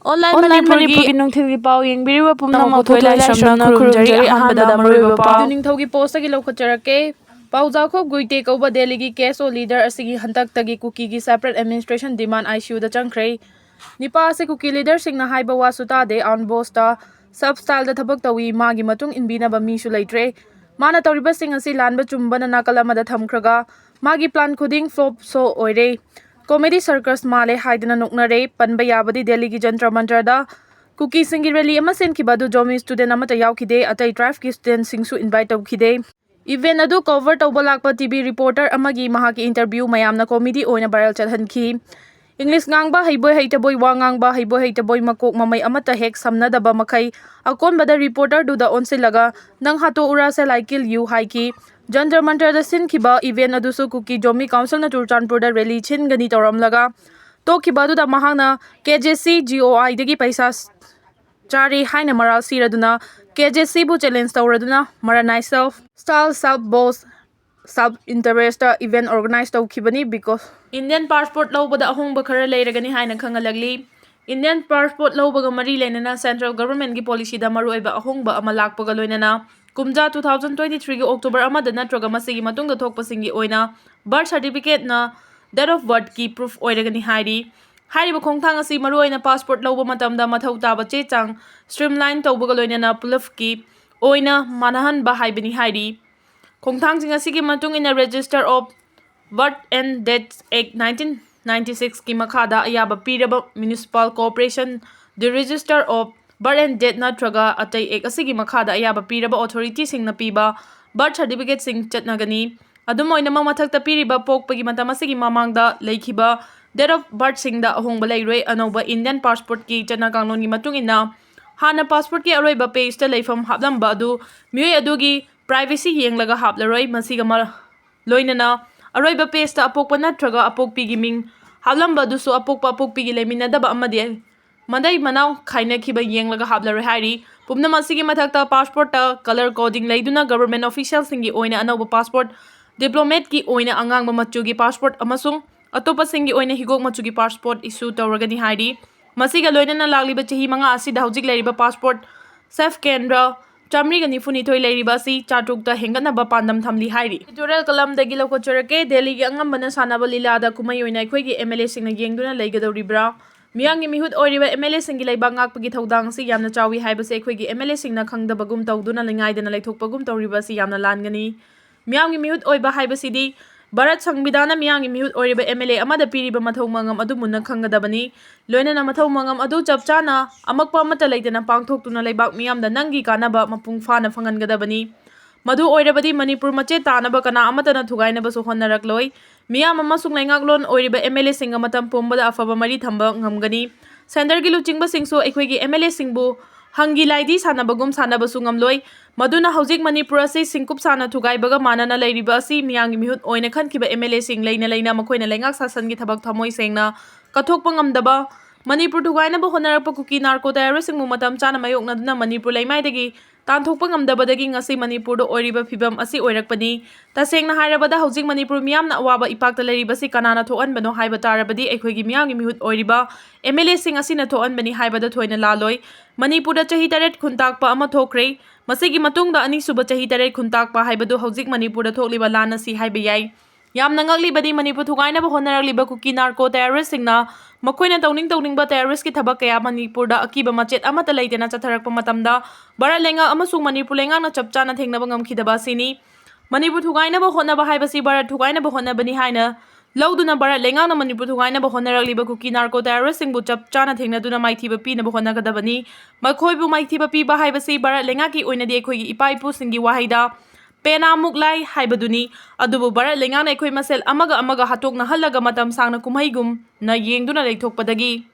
Online manipuri nungthili pau yengbiriwa pumnamok thoilai shamna khurumjari ahanbada maruiba pau ningthaugi post agi lokhajarake paujau khop guite kauba Delhi gi case o leader asigi hantaktagi Kukigi separate administration demand ICU da changkhre nipa ase Kuki leader singna haiba wasuta de on bosta sub style da thabak tawi magi matung inbina ba mi su leitre mana tawriba sing asi lanba chumbana nakalama da thamkhraga magi plan khuding flop so oire comedy circus male haidana noknare panba yabadi Delhi gi jantra mantra da Kuki singi rally ama sen ki badu Zomi student amata yaukide atai drive ki student singsu invite taukide event adu cover tawba lakpa TV reporter amagi mahaki interview mayamna comedy oina viral chathanki English ngangba haiboi haitaboy wa ngangba haiboi haitaboy makok mamai amata hek samnadaba makai akon bada reporter du da onsilaga nang hato ura se laikil you haiki Jantar mantar da sin kiba event adusu Kuki Zomi council na Churchandpur da rally chin gani tawramlaga to kiba du da mahangna KJC GOI dagi paisa Chari haina maral siraduna KJC bu challenge tawraduna maranai self style self boss self interest event organize tawkhibani because Indian passport lawbada ahongba khara leiragani haina khangalagli Indian passport lawbaga mari lenana central government gi policy da maruiba ahongba ama lakpaga loinana kumja 2023 gi October amada natraga masigi matunga thokpasingi oina birth certificate na date of birth ki proof oiragani hairi hairiba khongthang asi maruoina passport lawba matamda mathau taba che chang streamline tawbaga loinana pulaf ki oina manahan ba haibani hairi khongthang jing asigi matung ina register of birth and death act 1996 ki makhada ayaba piraba municipal corporation the register of birth and death natraga atai ek asigi makhada ayaba piraba authority singna piba birth certificate sing chatnagani adumoina mathakta piriba pokpagi matam asigi mamangda leikhiba date of birth singda ahongba leiroi anoba Indian passport ki chana kanglon gi matung ina hana passport ki aroiba page ta leifam hablamba adu mioi adugi privacy yenglaga haplaroi masiga loinana aroiba page ta apokpa natraga apokpi gi ming hablamba du so apokpi gi lemina daba amadi Madai Manau Kaina Kiba Yanglaga Hablar Hari, Pumna Masigi Mathakta passport color coding Laiduna government officials singi oina anova passport, diplomat ki oina angang machugi passport amasung, atopa singi oina higok machugi passport issue tawragani hari, Masiga loina lagliba chahi manga asi daujik lariba passport, Sef Kendra, Chamri gani funi toy lariba si chatukta hengana ba pandam thamli hari. Tutorial kalam dagi loko chorake Delhi gi angam bana sanaba lila da kumai oina khoi MLA singna yengduna laigadoribra. Miyangi mihut oiriba MLA singi laiba ngakpagi thaudang si yamna chawi haibase khoi MLA singna khangdabagum tawduna lingaidana laithokpagum tawriba si yamna langani miyangi mihut oiba haibasidi Bharat Sangbidana miyangi mihut oiriba MLA amada piriba mathau mangam adu munna khangadabani loinana mathau mangam adu chapchana amakpa amata leitana pangthoktuna laibak miyamda nangi kanaba mapung fana phangangadabani Madu oirabadi Manipur mache tanaba kana amatana thugainaba so honnarakloi miyam amasung laingaklon oiriba MLA singa matam pombada afaba mari thamba ngamgani sender gi luchingba singso ekhoi MLA singbu hangi laidi sanabagum sanabasu ngamloi maduna haujik Manipur ase singkup sana thugaibaga manana leiriba asi miyangi mihut oina khankiba MLA sing leina makoina laingak sasan gi thabak thamoi sengna kathokpa ngamdaba Manipur thugainaba honarapa Kuki narco terrorist singmu matam chana mayokna duna Manipur laimaidagi Tanthokpa ngamdabadagi ngasi Manipur do oiriba phibam asi oirakpani tasengna hairabada haujik Manipur miyamna awaba ipakta leiribasi kanana thoanbano haiba tarabadi ekhoigi miyangi mihut oiriba MLA sing asina thoanbani haibada thoina laloi Manipur da chahi taret khuntakpa ama thokre masigi matungda ani suba chahi taret khuntakpa haibadu haujik Manipur da thokliba lana si haiba yai yamna ngaklibadi Manipur thugainaba honaraliba Kuki narco terrorist singna makoina tawning ba terrorist ki thabak kaya Manipur da akiba machet amata leitena chatharakpa matamda bara lenga amasung Manipur lenga na chapchana thengnaba ngamkhidaba sini Manipur thugainaba honnaba haibasi bara thugainaba honnabani haina Lawduna bara lenga na Manipur thugainaba honaraliba Kuki narco terrorist singbu chapchana thengnaduna maithiba pinaba honnagadabani makhoibu maithiba piba haibasi bara lenga ki oinadi ekhoigi ipai pu singi wahaida Pena muklai haibaduni adubu bara lenga na ekhoi masel amaga hatokna halaga matam sangna kumhaigum na yengduna leithokpadagi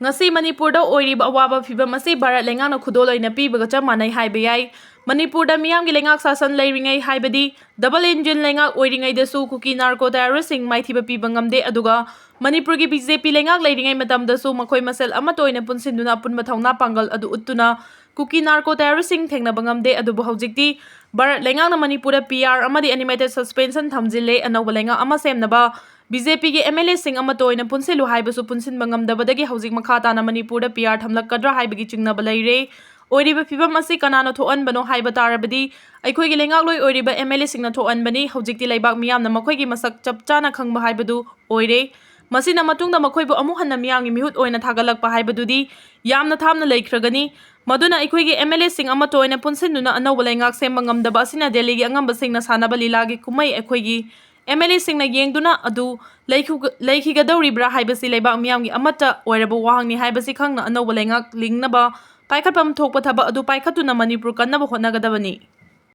ngasi Manipur da oiriba awaba phibam asi bara lenga na khudoloina pibaga chamanai haiba yai Manipur da miyamgi lengak sasan leiringai haibadi double engine lenga oiringai da su Kuki narco terrorist sing maithiba pibangamde aduga Manipur gi BJP lengak leiringai matam da su makhoi masel amatoina punsinduna punba thauna pangal adu uttuna Kuki narco terrorist sing thengna bangamde adubu haujikti Bharat lengang na Manipur PR amadi animated suspension thamjille anawba lengang ama semnaba BJPꯒꯤ MLAsing ꯑꯃꯠꯇ ꯑꯣꯏꯅ ꯄꯨꯟꯁꯤꯜꯂꯨ ꯍꯥꯏꯕꯁꯨ ꯄꯨꯟꯁꯤꯟꯕ ꯉꯝꯗꯕꯗꯒꯤ ꯍꯧꯖꯤꯛ ꯃꯈꯥ ꯇꯥꯅ ꯃꯅꯤꯄꯨꯔꯗ PR ꯊꯝꯂꯛꯀꯗ꯭ꯔꯥ ꯍꯥꯏꯕꯒꯤ ꯆꯤꯡꯅꯕ ꯂꯩꯔꯦ꯫ ꯑꯣꯏꯔꯤꯕ ꯐꯤꯚꯝ ꯑꯁꯤ ꯀꯅꯥꯅ ꯊꯣꯛꯍꯟꯕꯅꯣ ꯍꯥꯏꯕ ꯇꯥꯔꯕꯗꯤ ꯑꯩꯈꯣꯏꯒꯤ ꯂꯩꯉꯥꯛꯂꯣꯏ ꯑꯣꯏꯔꯤꯕ MLAsingꯅ ꯊꯣꯛꯍꯟꯕꯅꯤ꯫ ꯍꯧꯖꯤꯛꯇꯤ ꯂꯩꯕꯥꯛ ꯃꯤꯌꯥꯝꯅ ꯃꯈꯣꯏꯒꯤ ꯃꯁꯛ ꯆꯞ ꯆꯥꯅ ꯈꯪꯕ ꯍꯥꯏꯕꯗꯨ ꯑꯣꯏꯔꯦ꯫ ꯃꯁꯤꯅ ꯃꯇꯨꯡꯗ ꯃꯈꯣꯏꯕꯨ ꯑꯃꯨꯛ ꯍꯟꯅ ꯃꯤꯌꯥꯝꯒꯤ ꯃꯤꯍꯨꯠ ꯑꯣꯏꯅ ꯊꯥꯒꯠꯂꯛꯄ ꯍꯥꯏꯕꯗꯨꯗꯤ ꯌꯥꯝꯅ ꯊꯥꯞꯅ ꯂꯩꯈ꯭ꯔꯒꯅꯤ꯫ ꯃꯗꯨꯅ ꯑꯩꯈꯣꯏꯒꯤ MLAsing ꯑꯃꯠꯇ ꯑꯣꯏꯅ ꯄꯨꯟꯁꯤꯟꯗꯨꯅ ꯑꯅꯧꯕ ꯂꯩꯉꯥꯛ ꯁꯦꯝꯕ ꯉꯝꯗꯕ ꯑꯁꯤꯅ ꯗꯦꯜꯂꯤꯒꯤ ꯑꯉꯝꯕꯁꯤꯡꯅ ꯁꯥꯟꯅꯕ ꯂꯤꯂꯥꯒꯤ ꯀꯨꯝꯃꯩ ꯑꯩꯈꯣꯏꯒꯤ MLAsingꯅ ꯌꯦꯡꯗꯨꯅ ꯑꯗꯨ ꯂꯩꯈꯤꯒꯗꯧꯔꯤꯕ꯭ꯔꯥ ꯍꯥꯏꯕꯁꯤ ꯂꯩꯕꯥꯛ ꯃꯤꯌꯥꯝꯒꯤ ꯑꯃꯠꯇ ꯑꯣꯏꯔꯕ ꯋꯥꯍꯪꯅꯤ ꯍꯥꯏꯕꯁꯤ ꯈꯪꯅ ꯑꯅꯧꯕ ꯂꯩꯉꯥꯛ ꯂꯤꯡꯅꯕ ꯄꯥꯏꯈꯠꯐꯝ ꯊꯣꯛꯄ ꯊꯕꯛ ꯑꯗꯨ ꯄꯥꯏꯈꯠꯇꯨꯅ ꯃꯅꯤꯄꯨꯔ ꯀꯟꯅꯕ ꯍꯣꯠꯅꯒꯗꯕꯅꯤ꯫